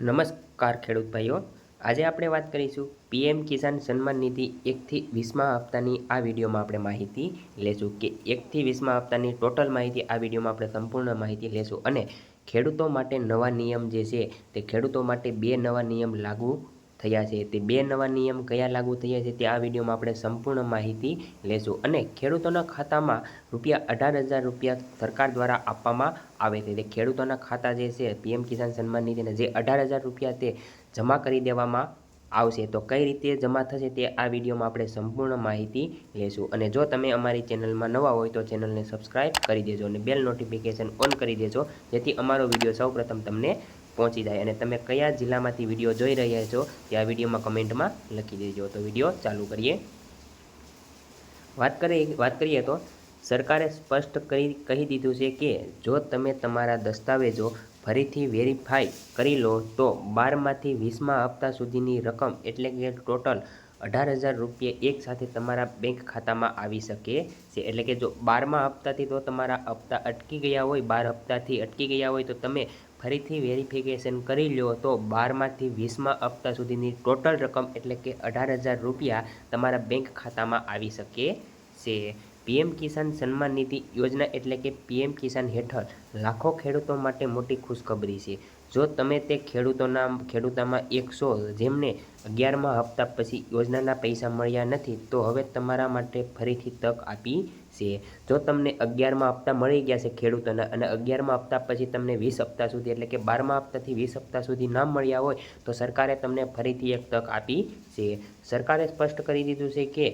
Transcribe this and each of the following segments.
નમસ્કાર ખેડૂત ભાઈઓ, આજે આપણે વાત કરીશું પીએમ કિસાન સન્માન નિધિ 1થી 20મા હપ્તાની આ વિડીયોમાં આપણે માહિતી લેશું કે 1થી 20મા હપ્તાની ટોટલ માહિતી આ વિડીયોમાં આપણે સંપૂર્ણ માહિતી લેશું અને ખેડૂતો માટે નવા નિયમ જે છે તે ખેડૂતો માટે 2 નવા નિયમ લાગુ થયા છે. તે 2 નવા નિયમ કયા લાગુ થયા છે તે આ વિડીયોમાં આપણે સંપૂર્ણ માહિતી લેશું અને ખેડૂતોના ખાતામાં ₹18,000 સરકાર દ્વારા આપવામાં આવે છે. તે ખેડૂતોના ખાતા જે છે પીએમ કિસાન સન્માન નિધિના જે ₹18,000 તે જમા કરી દેવામાં આવશે. તો કઈ રીતે જમા થશે તે આ વિડીયોમાં આપણે સંપૂર્ણ માહિતી લેશું અને જો તમે અમારી ચેનલમાં નવા હોય તો ચેનલને સબસ્ક્રાઇબ કરી દેજો અને બેલ નોટિફિકેશન ઓન કરી દેજો, જેથી અમારો વિડીયો સૌપ્રથમ તમને પહોંચી જાય. અને તમે કયા જિલ્લામાંથી વિડીયો જોઈ રહ્યા છો તે આ વિડીયોમાં કમેન્ટમાં લખી દેજો. તો વિડીયો ચાલુ કરીએ. વાત કરીએ તો સરકારે સ્પષ્ટ કહી દીધું છે કે જો તમે તમારા દસ્તાવેજો ફરીથી વેરીફાઈ કરી લો તો 12માંથી 20મા હપ્તા સુધીની રકમ એટલે કે ટોટલ ₹18,000 એક સાથે તમારા બેંક ખાતામાં આવી શકે છે. એટલે કે જો 12મા હપ્તાથી તો તમારા હપ્તા અટકી ગયા હોય, 12 હપ્તાથી અટકી ગયા હોય તો તમે ફરીથી વેરિફિકેશન કરી લો તો 12માંથી 20મા હપ્તા સુધીની ટોટલ રકમ એટલે કે ₹18,000 તમારા બેંક ખાતામાં આવી શકે છે. પીએમ કિસાન સન્માન નિધિ યોજના એટલે કે પીએમ કિસાન હેઠળ લાખો ખેડૂતો માટે મોટી ખુશખબરી છે. જો તમે તે ખેડૂતોમાં એક છો જેમને 11મા હપ્તા પછી યોજનાના પૈસા મળ્યા નથી તો હવે તમારા માટે ફરીથી તક આપી છે. જો તમને 11મા હપ્તા મળી ગયા છે ખેડૂતોના અને 11મા હપ્તા પછી તમને 20 હપ્તા સુધી એટલે કે 12મા હપ્તાથી 20 હપ્તા સુધી ના મળ્યા હોય તો સરકારે તમને ફરીથી એક તક આપી છે. સરકારે સ્પષ્ટ કરી દીધું છે કે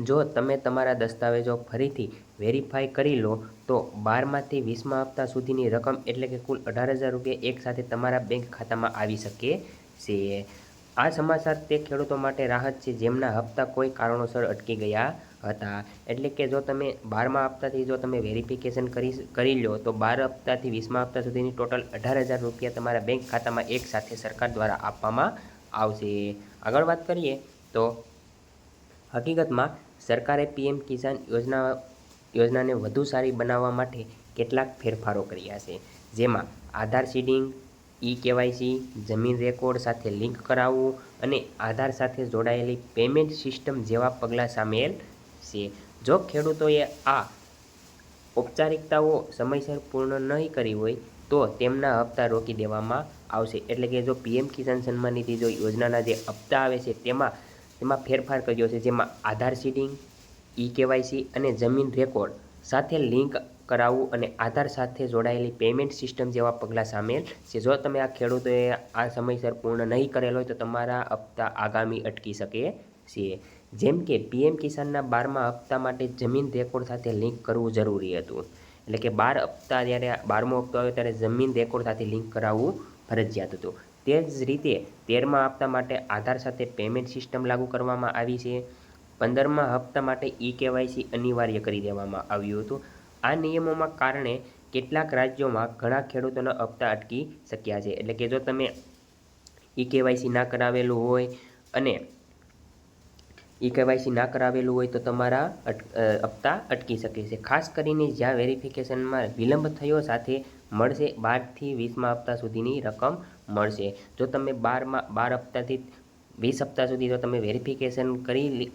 જો તમે તમારા દસ્તાવેજો ફરીથી વેરીફાઈ કરી લો તો 12માંથી 20મા હપ્તા સુધીની રકમ એટલે કે કુલ ₹18,000 એક સાથે તમારા બેંક ખાતામાં આવી શકે છે. આ સમાચાર તે ખેડૂતો માટે રાહત છે જેમના હપ્તા કોઈ કારણોસર અટકી ગયા હતા. એટલે કે જો તમે 12મા હપ્તાથી જો તમે વેરિફિકેશન કરી લો તો 12 હપ્તાથી 20મા હપ્તા સુધીની ટોટલ ₹18,000 તમારા બેંક ખાતામાં એક સાથે સરકાર દ્વારા આપવામાં આવશે. આગળ વાત કરીએ તો હકીકતમાં સરકારે પીએમ કિસાન યોજનાને વધુ સારી બનાવવા માટે કેટલાક ફેરફારો કર્યા છે, જેમાં આધાર સીડિંગ, ઈ-કેવાયસી, જમીન રેકોર્ડ સાથે લિંક કરાવવું અને આધાર સાથે જોડાયેલી પેમેન્ટ સિસ્ટમ જેવા પગલાં સામેલ છે. જો ખેડૂતોએ આ ઔપચારિકતાઓ સમયસર પૂર્ણ નહીં કરી હોય તો તેમના હપ્તા રોકી દેવામાં આવશે. એટલે કે જો પીએમ કિસાન સન્માન નિધિ જો યોજનાના જે હપ્તા આવે છે તેમાં ફેરફાર કર્યો છે, જેમાં આધાર સીડિંગ, ઈ-કેવાયસી અને જમીન રેકોર્ડ સાથે લિંક કરાવવું અને આધાર સાથે જોડાયેલી પેમેન્ટ સિસ્ટમ જેવા પગલાં સામેલ છે. જો તમે આ ખેડૂતોએ આ સમયસર પૂર્ણ નહીં કરેલ હોય તો તમારા હપ્તા આગામી અટકી શકે છે. જેમ કે પીએમ કિસાનના 12મા હપ્તા માટે જમીન રેકોર્ડ સાથે લિંક કરવું જરૂરી હતું. એટલે કે 12 હપ્તા જ્યારે 12મો હપ્તો આવ્યો ત્યારે જમીન રેકોર્ડ સાથે લિંક કરાવવું ફરજિયાત હતું. તે જ રીતે 13મા હપ્તા માટે આધાર સાથે પેમેન્ટ સિસ્ટમ લાગુ કરવામાં આવી છે. 15મા હપ્તા માટે ઈ-કેવાયસી અનિવાર્ય કરી દેવામાં આવ્યું હતું. આ નિયમોમાં કારણે કેટલાક રાજ્યોમાં ઘણા ખેડૂતોના હપ્તા અટકી શક્યા છે. એટલે કે જો તમે ઈ-કેવાયસી ના કરાવેલું હોય અને ઈ-કેવાયસી ના કરાવેલું હોય તો તમારા હપ્તા અટકી શકે છે. ખાસ કરીને જ્યાં વેરિફિકેશનમાં વિલંબ થયો સાથે મળશે 12થી 20મા હપ્તા સુધીની રકમ મળશે. જો તમે 12 હપ્તાથી 20 હપ્તા સુધી જો તમે વેરિફિકેશન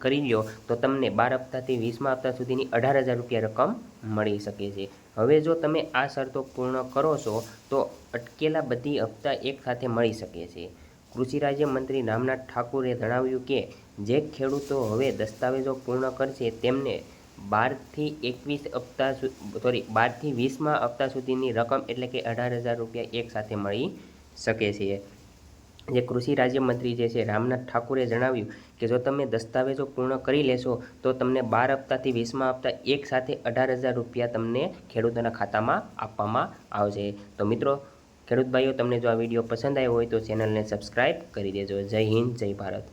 કરી લો તો તમને 12 હપ્તાથી 20મા હપ્તા સુધીની ₹18,000 રકમ મળી શકે છે. હવે જો તમે આ શરતો પૂર્ણ કરો છો તો અટકેલા બધી હપ્તા એક સાથે મળી શકે છે. કૃષિ રાજ્યમંત્રી રામનાથ ઠાકુરે જણાવ્યું કે જે ખેડૂતો હવે દસ્તાવેજો પૂર્ણ કરશે તેમને 12થી 20મા હપ્તા સુધીની રકમ એટલે કે ₹18,000 એક સાથે મળી શકે છે. જે કૃષિ રાજ્યમંત્રી જે છે રામનાથ ઠાકુરે જણાવ્યું કે જો તમે દસ્તાવેજો પૂર્ણ કરી લેશો તો તમને 12 હપ્તાથી 20મા હપ્તા એક સાથે ₹18,000 તમને ખેડૂતોના ખાતામાં આપવામાં આવશે. તો મિત્રો, ખેડૂત ભાઈઓ, તમને જો આ વિડીયો પસંદ આવ્યો હોય તો ચેનલને સબસ્ક્રાઇબ કરી દેજો. જય હિન્દ, જય ભારત.